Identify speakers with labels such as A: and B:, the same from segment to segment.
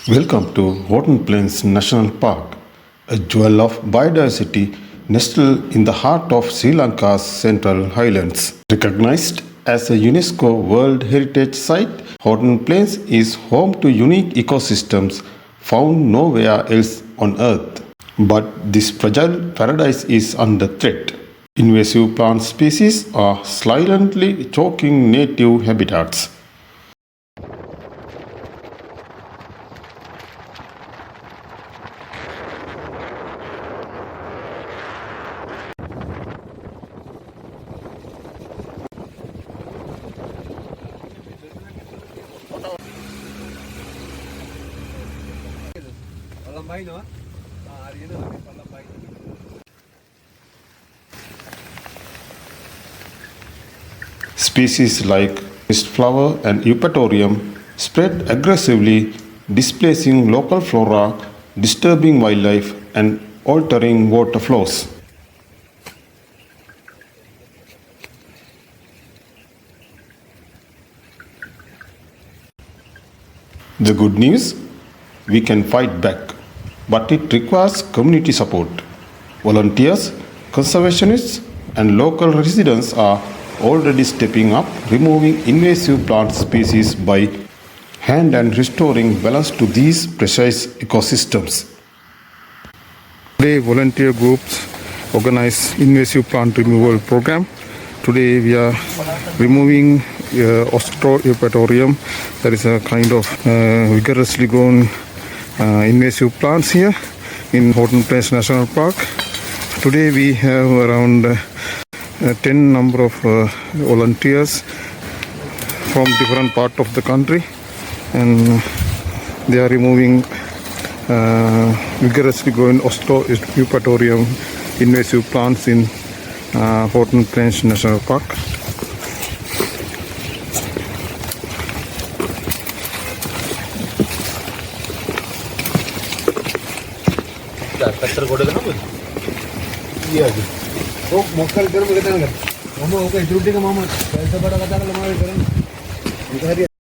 A: Welcome to Horton Plains National Park, a jewel of biodiversity nestled in the heart of Sri Lanka's central highlands. Recognized as a UNESCO World Heritage Site, Horton Plains is home to unique ecosystems found nowhere else on Earth. But this fragile paradise is under threat. Invasive plant species are silently choking native habitats. Species like mist flower and eupatorium spread aggressively, displacing local flora, disturbing wildlife, and altering water flows. The good news? We can fight back, but it requires community support. Volunteers, conservationists, and local residents are already stepping up, removing invasive plant species by hand and restoring balance to these precious ecosystems. Today, volunteer groups organize invasive plant removal program. Today, we are removing Austroeupatorium. That is a kind of vigorously grown invasive plants here in Horton Plains National Park. Today, we have around 10 number of volunteers from different parts of the country, and they are removing vigorously growing Austroeupatorium invasive plants in Horton Plains National Park.
B: මොකල් කරමු කතා කරමු මම ඔක ඉතුරු ටික මම පැල්සබඩ කතා කරලා මාව කරන්නේ මේක හරියට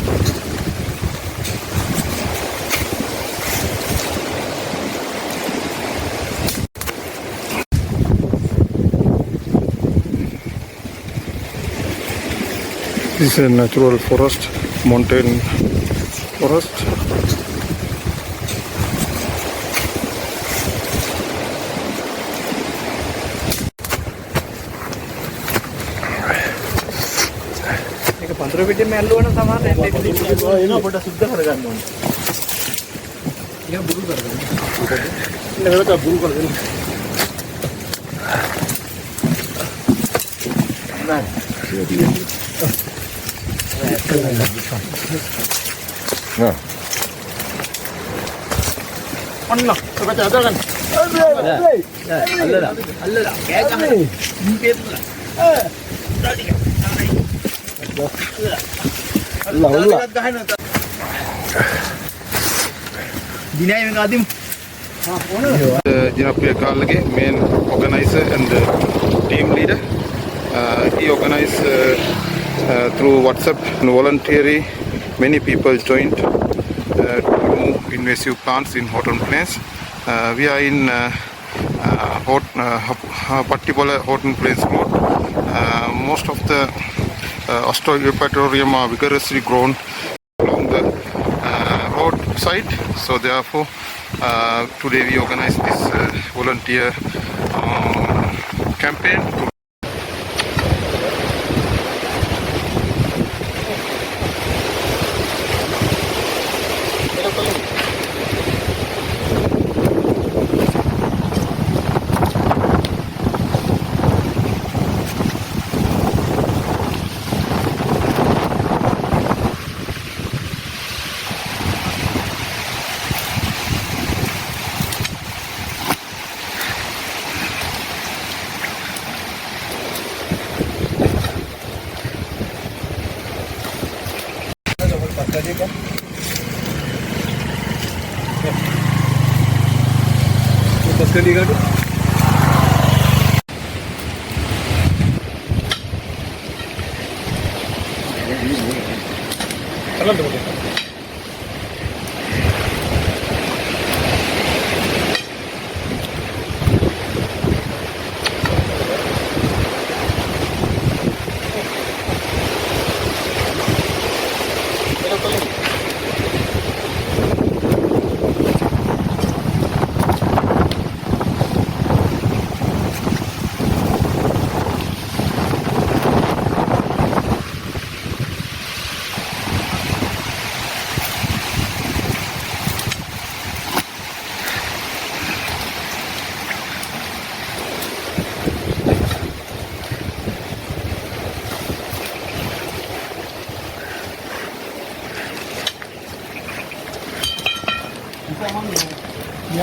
A: This is a natural forest, mountain forest.
B: පන්තර පිටින් මැල්ලුවන සමාන එනවා පොඩ සුද්ධ කරගන්න ඕනේ. ඒක බුරු කරගන්න. ඒක බුරු කරගන්න. නෑ. අන්න ඔකට අදගන්න. අල්ලලා අල්ලලා කෑ ගහන්න. මේකේ Jinapriya Kalage, main organizer and team leader. He organized through WhatsApp and voluntarily. Many people joined to remove invasive plants in Horton Plains. We are in particular Horton Plains Road. Most of the Austroeupatorium are vigorously grown along the road side. So therefore, today we organize this volunteer campaign.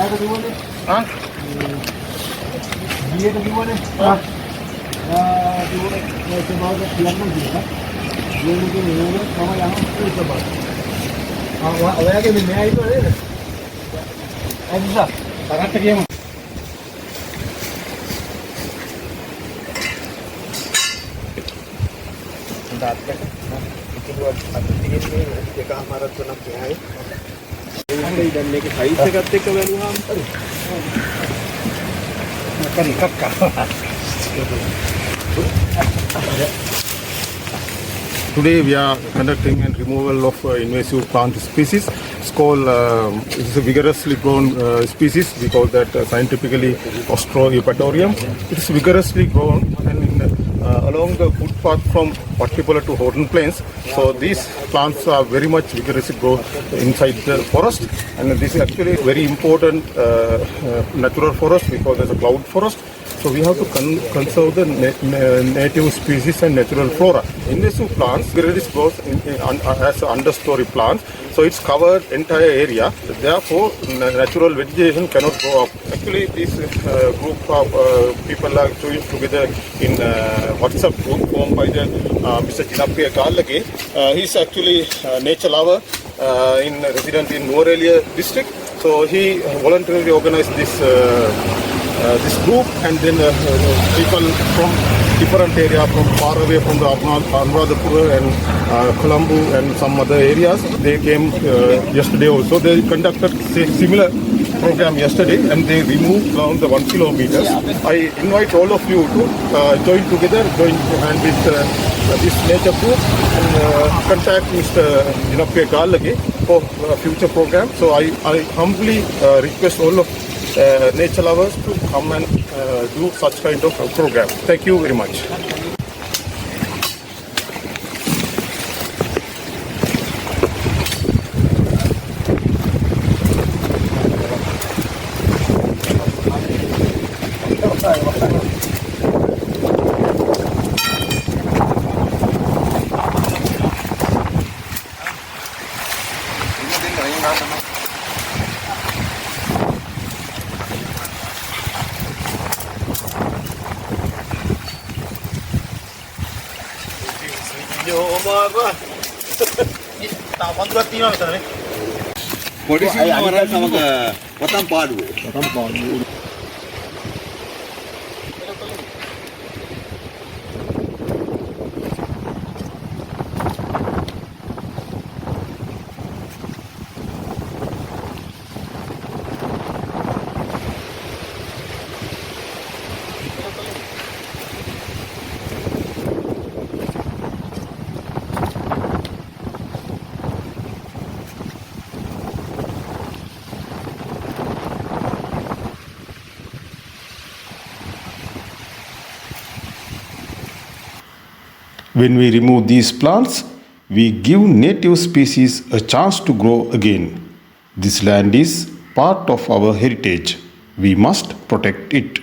B: हाँ Today we are conducting a removal of invasive plant species. It's called, it's a vigorously grown species. We call that scientifically Austroeupatorium. It is vigorously grown and along the footpath from Pattipola to Horton Plains. So these plants are very much vigorously grown inside the forest, and this is actually a very important natural forest because there's a cloud forest. So we have to conserve the native species and natural flora. Invasive plants, vigorously grows as understory plants, so it's covered entire area. Therefore, natural vegetation cannot grow up. Actually, this group of people are joined together in WhatsApp group formed by the Mr. Jinappiya. He's actually a nature lover, resident in Nuwara district. So he voluntarily organized this group, and then people from different areas, from far away from the Anuradhapura and Colombo and some other areas, they came yesterday also. They conducted similar program yesterday, and they removed around the 1 kilometer. I invite all of you to join together, join hand with this nature group, and contact Mr. Jinappiya for future program. So I humbly request all of nature lovers to come and do such kind of program. Thank you very much.
C: පොඩි සිංහවරන් සමග වතම් පාඩුවේ
A: When we remove these plants, we give native species a chance to grow again. This land is part of our heritage. We must protect it.